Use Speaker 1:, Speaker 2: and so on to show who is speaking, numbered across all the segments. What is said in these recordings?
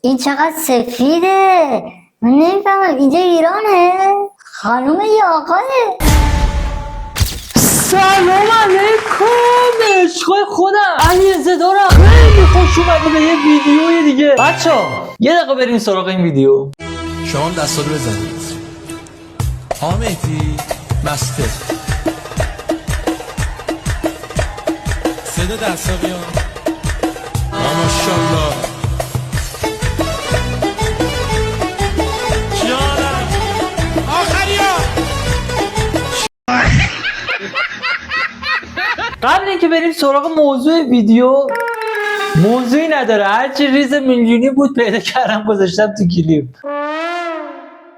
Speaker 1: این چقدر سفیده. من نمیفهمم اینجا ایرانه؟ خانوم یا آقاه؟
Speaker 2: سلام علیکم عشقای خودم علیرضا دارم. خیلی خوش اومدی به یه ویدیوی دیگه. بچه‌ها یه دقیقه بریم سراغ این ویدیو.
Speaker 3: شما دستا رو بزنید. آمدی مسته صدا دستا بیان. ماشاءالله جانم آخریا.
Speaker 2: قبل اینکه بریم سراغ موضوع ویدیو، موضوعی نداره، هرچی ریز میلیونی بود پیدا کردم گذاشتم تو کلیپ.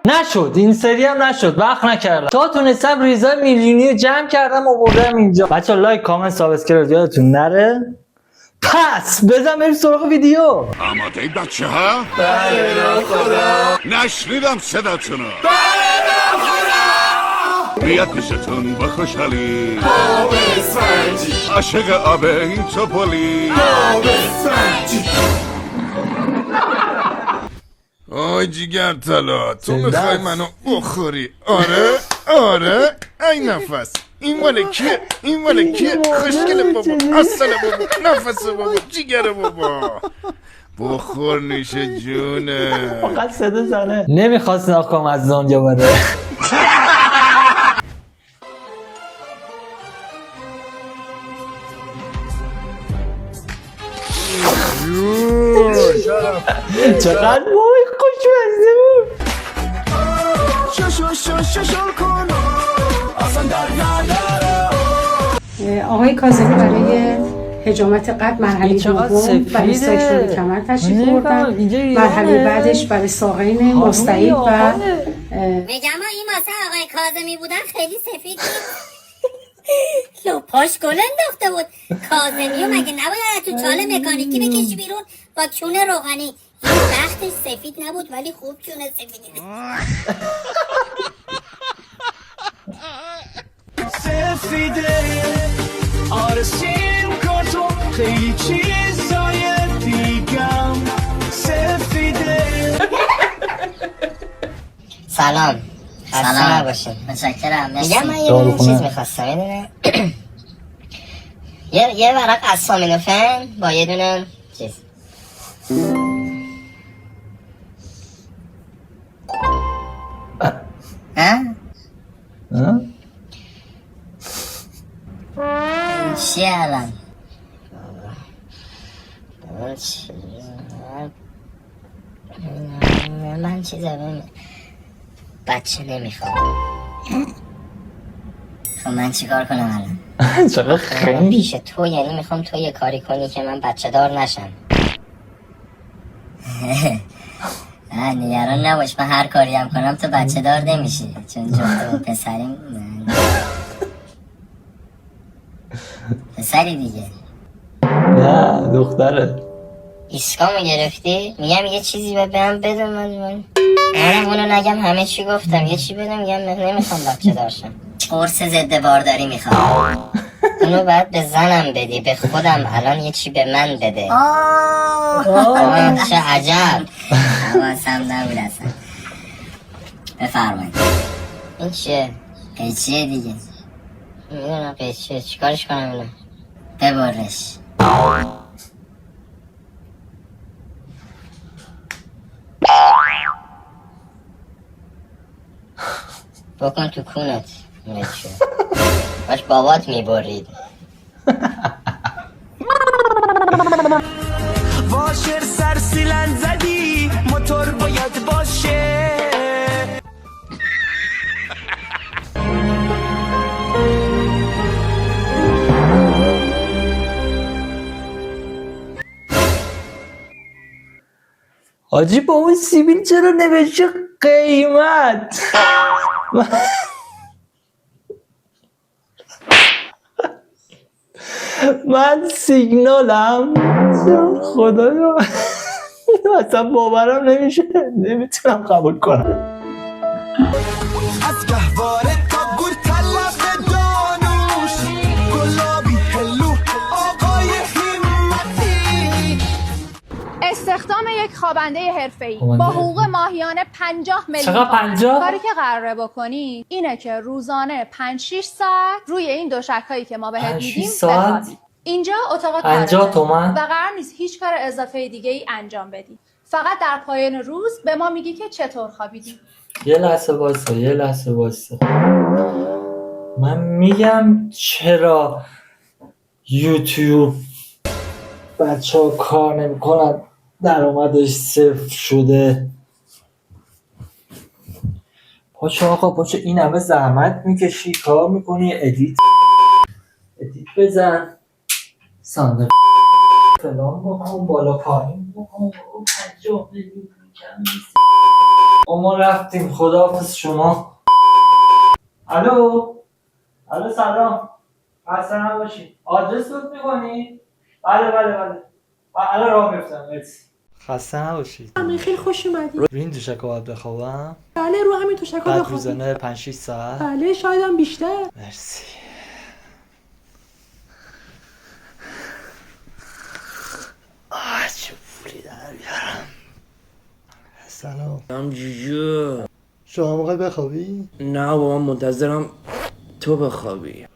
Speaker 2: نشد، این سری هم نشد، وقت نکردم تا تونستم ریزای میلیونی رو جمع کردم و بردم اینجا. بچه لایک کامنت سابسکرایب یادتون نره. پس بزن بریم سراغ ویدیو.
Speaker 4: آماده ای بچه ها؟
Speaker 2: بله خدا.
Speaker 4: نشنیدم صداتونو. بیاد پیشتون با خوشحالی
Speaker 5: آب اسفنجی،
Speaker 4: عاشق آب این توپولی.
Speaker 5: آب اسفنجی.
Speaker 4: آی جیگر طلا، تو میخوای منو بخوری؟ آره ای نفس این مال کیه؟ این مال کیه؟ خوشگله بابا، اصله بابا، نفسه بابا، جیگره بابا، بخور نوشه جونه.
Speaker 2: فقط صدا زنه. نمیخواست ناکام از دنیا بره. چقدر وای خوشمزه بود.
Speaker 6: آقای کاظمی برای حجامت قد مرحله دوم برای استایشون کمر تشریف بردن. مرحله بعدش برای ساقین مستعد و
Speaker 1: میگم این واسه آقای کاظمی بودن خیلی سفید بود. لپاش گل انداخته بود. کاظمی و مگه نباید تو چاله مکانیکی بکشی بیرون با چونه روغنی؟ این بختش سفید نبود ولی خوب چونه سفیدی.
Speaker 7: سفیده آرسیم کارتون خیلی چیزای دیگم سفیده.
Speaker 1: سلام. سلام نباشین. متشکرم. میگم من یه چیز میخواستم، یه دونه یه ورق اسامینوفن با یه دونه چیز. چیه الان؟ من چیزه بچه نمیخوام. خب من چیکار کنم الان؟
Speaker 2: چقدر خیلی
Speaker 1: پیش تو، یعنی میخوام تو یه کاری کنی که من بچه دار نشم. نه نگران نباش، من هر کاری هم کنم تو بچه دار نمیشی، چون جفت و پسریم. پسری دیگه.
Speaker 2: نه دختره.
Speaker 1: ایسکامو گرفتی؟ میگم یه چیزی به من بده. من اونو نگم همه چی گفتم، یه چی بده میگم نمیخوام بچه دارشم. قرص ضد بارداری میخوام. اونو باید به زنم بدی، به خودم الان یه چی به من بده. چه عجب. حواسم نبود اصلا. بفرمایید. این چیه؟ قیچیه دیگه. میدونم قیچیه، چیکارش کنم اینو؟ ببرش. بکن تو کونت. باش بابات میبرید.
Speaker 7: واشر سر سیلن زدی موتور باید باشه.
Speaker 2: حاجی با اون سیبیل چرا نوشته قیمت؟ من سیگنالم خدایا اصلا باورم نمیشه، نمیتونم قبول کنم.
Speaker 7: از گهواره تا گور تلق دانوش گلابی هلو آقای همتی.
Speaker 8: استخدام یک خوابنده حرفه‌ای
Speaker 2: خوابنده
Speaker 8: با
Speaker 2: حرفه‌ای.
Speaker 8: حقوق ماهیانه 50 میلیون
Speaker 2: چقدر
Speaker 8: تومان.
Speaker 2: 50؟
Speaker 8: کاری که قراره بکنی اینه که روزانه 5-6 ساعت روی این دوشکایی که ما بهت
Speaker 2: 5-6
Speaker 8: میدیم
Speaker 2: ساعت؟
Speaker 8: بخوابی. اینجا اتاق
Speaker 2: 50
Speaker 8: کارته
Speaker 2: تومن؟
Speaker 8: و قرار نیست هیچ کار اضافه دیگه ای انجام بدی. فقط در پایان روز به ما میگی که چطور خوابیدی.
Speaker 2: یه لحظه وایسا. من میگم چرا یوتیوب بچه ها کار نمیکنن، درآمدش صفر شده. پاشو آقا پاشو، این همه زحمت میکشی کار میکنی، ادیت بزن، ساند فلان بکن، بالا پایین بکن. 50 میلیون کم نیست. ما رفتیم، خداحافظ شما. الو سلام، خسته نباشی. آدرس لطف میکنی؟ بله الان راه میفتم. مرسی. خسته نباشید.
Speaker 6: خیلی خوش اومدی.
Speaker 2: رو این دوشک باید بخوابم؟
Speaker 6: بله رو همین توشکا
Speaker 2: بعد
Speaker 6: بخوابی.
Speaker 2: روزانه 5-6 ساعت؟
Speaker 6: بله شاید هم بیشتر.
Speaker 2: مرسی. چه پولی در بیارم.
Speaker 9: سلام جوجو.
Speaker 10: شما موقع بخوابی؟
Speaker 9: نه بابا منتظرم تو بخوابی.